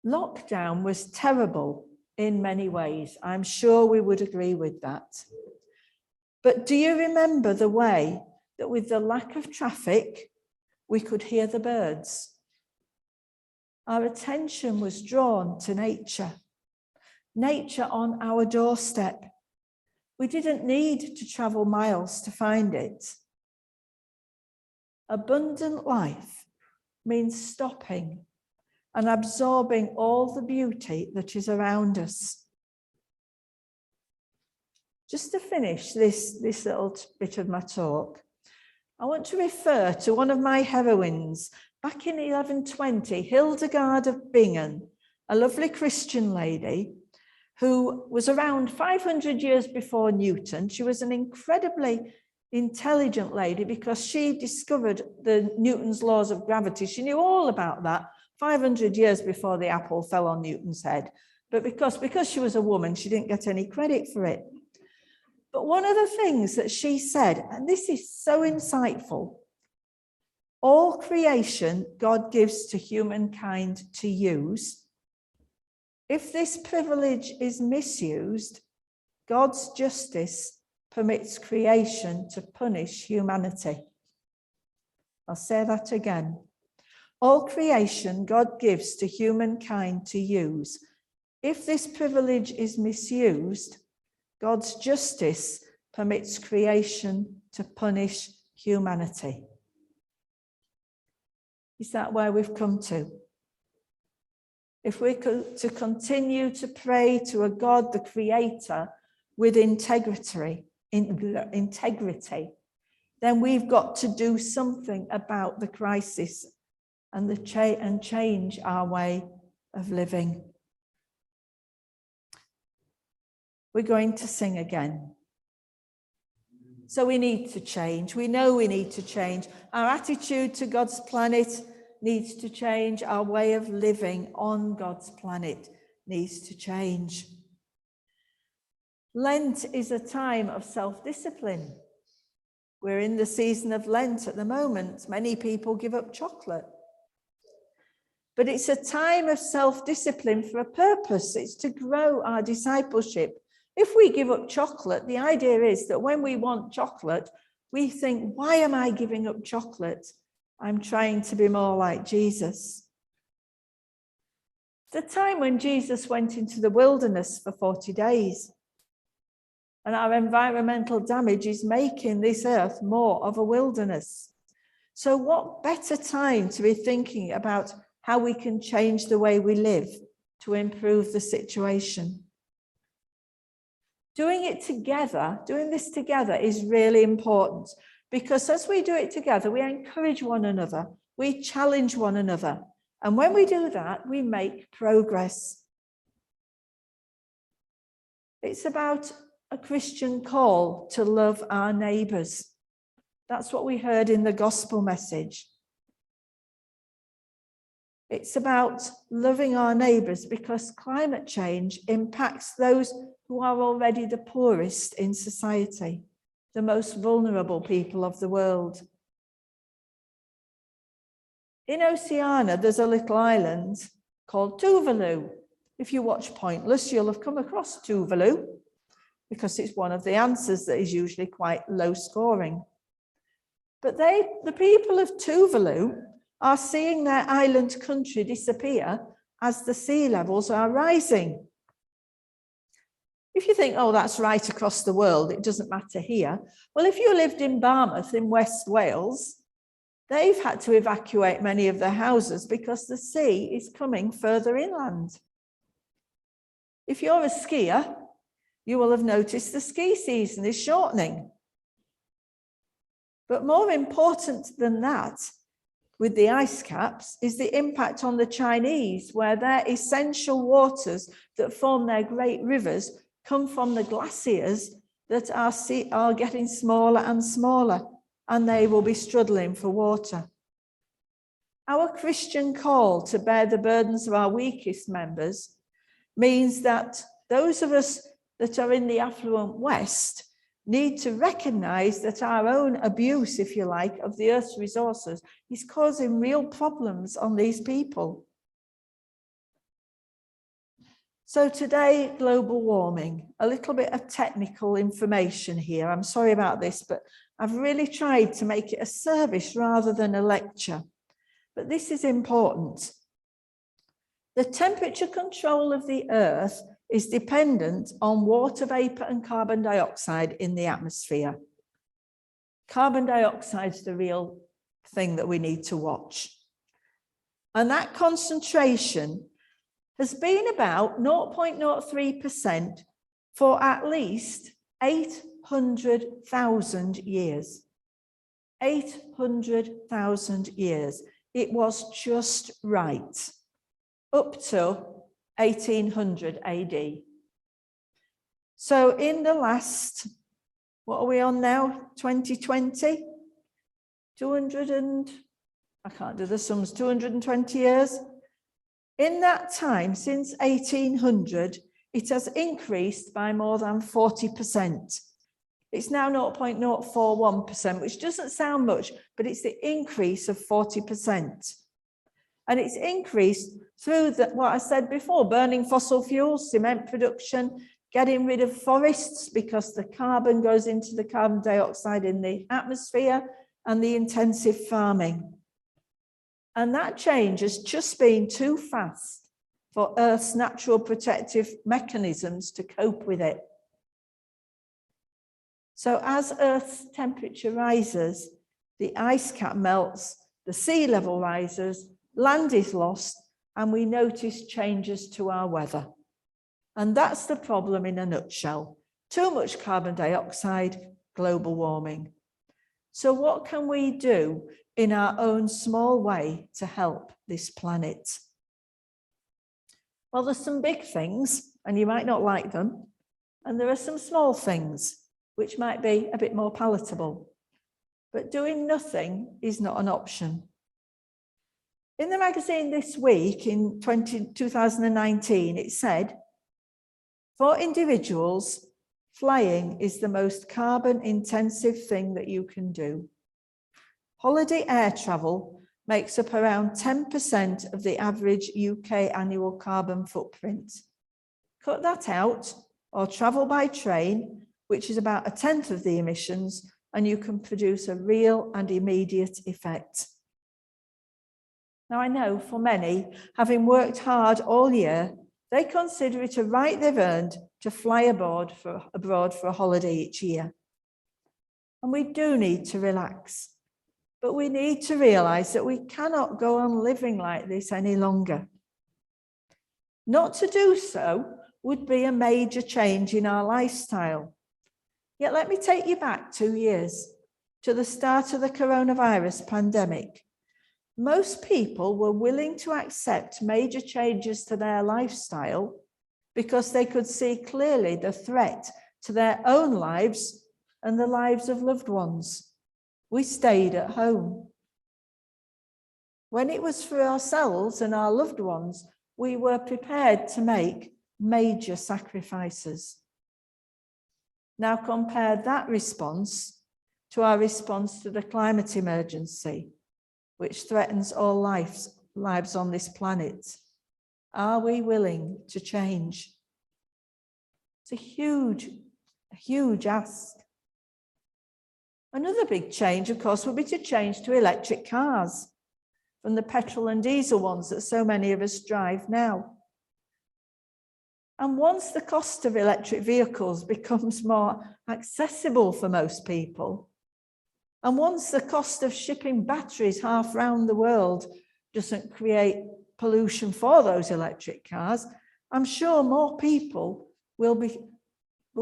Lockdown was terrible in many ways. I'm sure we would agree with that. But do you remember the way that with the lack of traffic, we could hear the birds? Our attention was drawn to nature on our doorstep. We didn't need to travel miles to find it. Abundant life means stopping and absorbing all the beauty that is around us. Just to finish this little bit of my talk, I want to refer to one of my heroines. Back in 1120, Hildegard of Bingen, a lovely Christian lady who was around 500 years before Newton. She was an incredibly intelligent lady because she discovered Newton's laws of gravity. She knew all about that 500 years before the apple fell on Newton's head. But because she was a woman, she didn't get any credit for it. But one of the things that she said, and this is so insightful, all creation God gives to humankind to use. If this privilege is misused, God's justice permits creation to punish humanity. I'll say that again. All creation God gives to humankind to use. If this privilege is misused, God's justice permits creation to punish humanity. Is that where we've come to? If we're to continue to pray to a God, the Creator, with integrity, then we've got to do something about the crisis and change our way of living. We're going to sing again. So we need to change. We know we need to change. Our attitude to God's planet needs to change. Our way of living on God's planet needs to change. Lent is a time of self-discipline. We're in the season of Lent at the moment. Many people give up chocolate. But it's a time of self-discipline for a purpose. It's to grow our discipleship. If we give up chocolate, the idea is that when we want chocolate, we think, why am I giving up chocolate? I'm trying to be more like Jesus. The time when Jesus went into the wilderness for 40 days. And our environmental damage is making this earth more of a wilderness. So what better time to be thinking about how we can change the way we live to improve the situation? Doing this together is really important, because as we do it together, we encourage one another, we challenge one another. And when we do that, we make progress. It's about a Christian call to love our neighbours. That's what we heard in the gospel message. It's about loving our neighbours because climate change impacts those who are already the poorest in society, the most vulnerable people of the world. In Oceania, there's a little island called Tuvalu. If you watch Pointless, you'll have come across Tuvalu because it's one of the answers that is usually quite low scoring. But the people of Tuvalu are seeing their island country disappear as the sea levels are rising. If you think, oh, that's right across the world, it doesn't matter here. Well, if you lived in Barmouth in West Wales, they've had to evacuate many of their houses because the sea is coming further inland. If you're a skier, you will have noticed the ski season is shortening. But more important than that, with the ice caps, is the impact on the Chinese, where their essential waters that form their great rivers come from the glaciers that are getting smaller and smaller, and they will be struggling for water. Our Christian call to bear the burdens of our weakest members means that those of us that are in the affluent West need to recognize that our own abuse, if you like, of the earth's resources is causing real problems on these people. So today, global warming, a little bit of technical information here. I'm sorry about this, but I've really tried to make it a service rather than a lecture. But this is important. The temperature control of the Earth is dependent on water vapor and carbon dioxide in the atmosphere. Carbon dioxide is the real thing that we need to watch. And that concentration has been about 0.03% for at least 800,000 years. 800,000 years. It was just right up to 1800 AD. So in the last, what are we on now? 2020? 220 years. In that time, since 1800, it has increased by more than 40%. It's now 0.041%, which doesn't sound much, but it's the increase of 40%. And it's increased through what I said before, burning fossil fuels, cement production, getting rid of forests because the carbon goes into the carbon dioxide in the atmosphere, and the intensive farming. And that change has just been too fast for Earth's natural protective mechanisms to cope with it. So as Earth's temperature rises, the ice cap melts, the sea level rises, land is lost, and we notice changes to our weather. And that's the problem in a nutshell. Too much carbon dioxide, global warming. So what can we do in our own small way to help this planet? Well, there's some big things, and you might not like them, and there are some small things which might be a bit more palatable. But doing nothing is not an option. In the magazine this week, in 2019, it said, for individuals, flying is the most carbon-intensive thing that you can do. Holiday air travel makes up around 10% of the average UK annual carbon footprint. Cut that out, or travel by train, which is about 1/10 of the emissions, and you can produce a real and immediate effect. Now, I know for many, having worked hard all year, they consider it a right they've earned to fly abroad for a holiday each year. And we do need to relax, but we need to realise that we cannot go on living like this any longer. Not to do so would be a major change in our lifestyle. Yet let me take you back 2 years to the start of the coronavirus pandemic. Most people were willing to accept major changes to their lifestyle because they could see clearly the threat to their own lives and the lives of loved ones. We stayed at home. When it was for ourselves and our loved ones, we were prepared to make major sacrifices. Now compare that response to our response to the climate emergency, which threatens all lives on this planet. Are we willing to change? It's a huge ask. Another big change, of course, would be to change to electric cars from the petrol and diesel ones that so many of us drive now. And once the cost of electric vehicles becomes more accessible for most people, and once the cost of shipping batteries half round the world doesn't create pollution for those electric cars, I'm sure more people will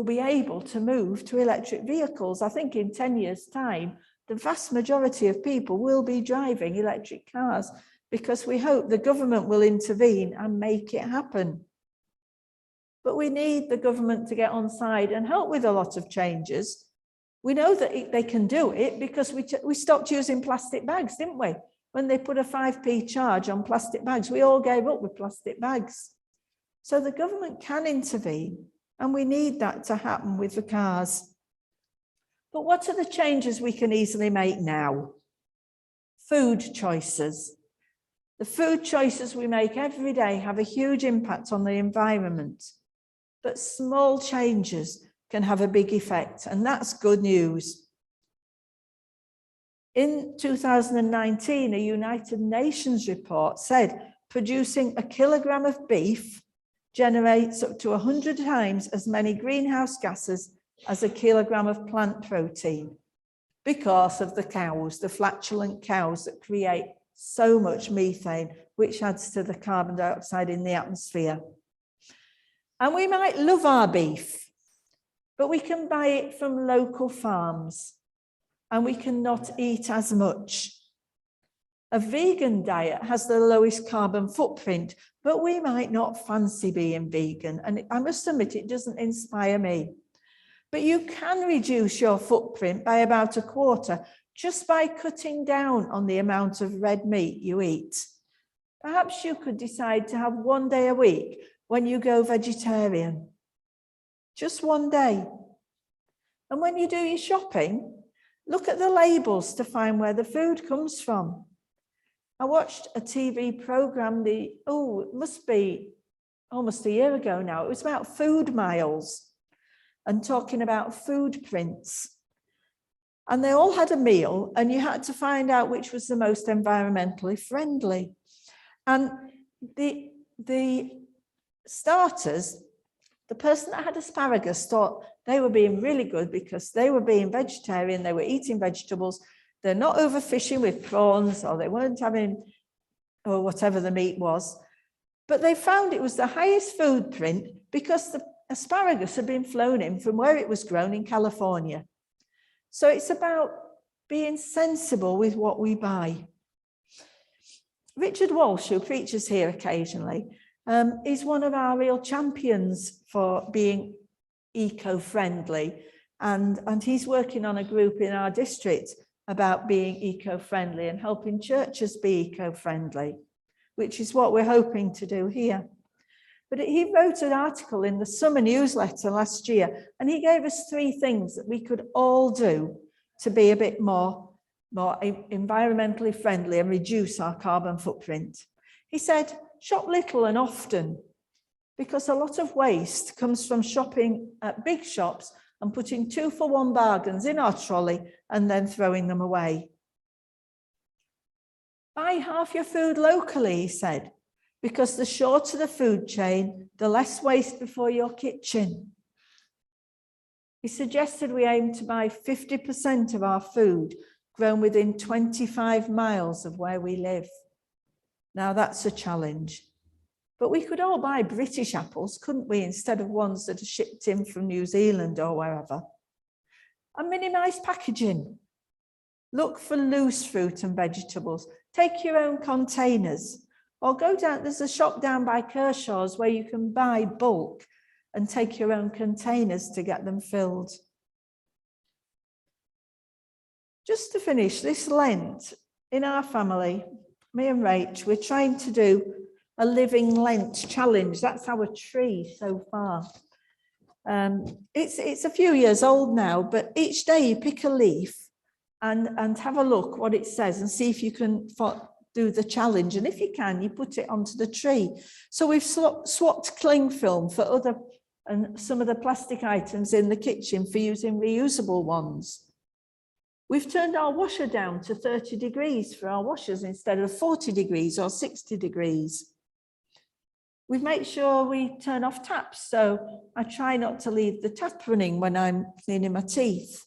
be able to move to electric vehicles. I think in 10 years' time, the vast majority of people will be driving electric cars because we hope the government will intervene and make it happen. But we need the government to get on side and help with a lot of changes. We know that they can do it because we stopped using plastic bags, didn't we? When they put a 5p charge on plastic bags, we all gave up with plastic bags. So the government can intervene, and we need that to happen with the cars. But what are the changes we can easily make now? Food choices. The food choices we make every day have a huge impact on the environment, but small changes can have a big effect, and that's good news. In 2019, a United Nations report said producing a kilogram of beef generates up to 100 times as many greenhouse gases as a kilogram of plant protein because of the cows, the flatulent cows that create so much methane, which adds to the carbon dioxide in the atmosphere. And we might love our beef, but we can buy it from local farms and we cannot eat as much. A vegan diet has the lowest carbon footprint, but we might not fancy being vegan. And I must admit, it doesn't inspire me. But you can reduce your footprint by about a quarter just by cutting down on the amount of red meat you eat. Perhaps you could decide to have one day a week when you go vegetarian. Just one day. And when you do your shopping, look at the labels to find where the food comes from. I watched a TV program, it must be almost a year ago now. It was about food miles and talking about food prints. And they all had a meal and you had to find out which was the most environmentally friendly. And the starters, the person that had asparagus thought they were being really good because they were being vegetarian, they were eating vegetables, they're not overfishing with prawns, or they weren't having, or whatever the meat was. But they found it was the highest food print because the asparagus had been flown in from where it was grown in California. So it's about being sensible with what we buy. Richard Walsh, who preaches here occasionally, is one of our real champions for being eco-friendly. And he's working on a group in our district about being eco-friendly and helping churches be eco-friendly, which is what we're hoping to do here. But he wrote an article in the summer newsletter last year, and he gave us 3 things that we could all do to be a bit more environmentally friendly and reduce our carbon footprint. He said, shop little and often, because a lot of waste comes from shopping at big shops and putting 2-for-1 bargains in our trolley and then throwing them away. Buy half your food locally, he said, because the shorter the food chain, the less waste before your kitchen. He suggested we aim to buy 50% of our food grown within 25 miles of where we live. Now that's a challenge. But we could all buy British apples, couldn't we, instead of ones that are shipped in from New Zealand or wherever. And minimise packaging. Look for loose fruit and vegetables. Take your own containers. Or go down, there's a shop down by Kershaw's where you can buy bulk and take your own containers to get them filled. Just to finish, this Lent, in our family, me and Rach, we're trying to do a living Lent challenge. That's our tree so far. It's a few years old now, but each day you pick a leaf and have a look what it says and see if you can do the challenge. And if you can, you put it onto the tree. So we've swapped cling film for some of the plastic items in the kitchen for using reusable ones. We've turned our washer down to 30 degrees for our washers instead of 40 degrees or 60 degrees. We've made sure we turn off taps, so I try not to leave the tap running when I'm cleaning my teeth.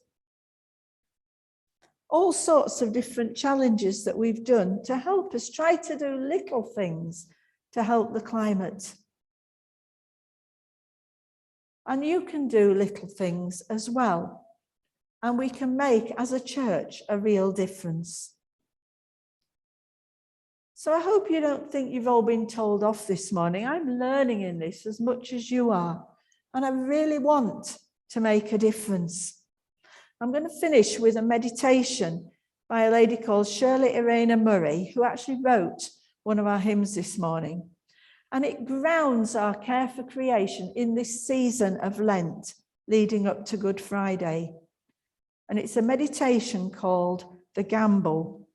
All sorts of different challenges that we've done to help us try to do little things to help the climate. And you can do little things as well. And we can make, as a church, a real difference. So I hope you don't think you've all been told off this morning. I'm learning in this as much as you are. And I really want to make a difference. I'm going to finish with a meditation by a lady called Shirley Irena Murray, who actually wrote one of our hymns this morning. And it grounds our care for creation in this season of Lent, leading up to Good Friday. And it's a meditation called The Gamble.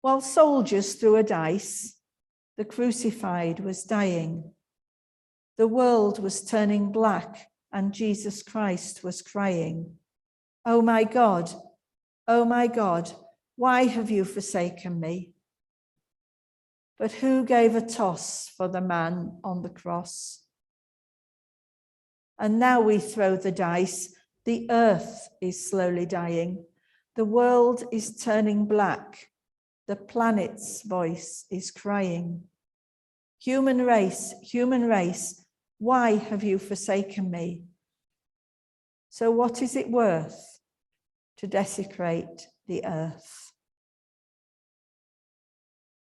While soldiers threw a dice, the crucified was dying. The world was turning black and Jesus Christ was crying, oh my God, why have you forsaken me? But who gave a toss for the man on the cross? And now we throw the dice. The earth is slowly dying. The world is turning black. The planet's voice is crying. Human race, why have you forsaken me? So what is it worth to desecrate the earth?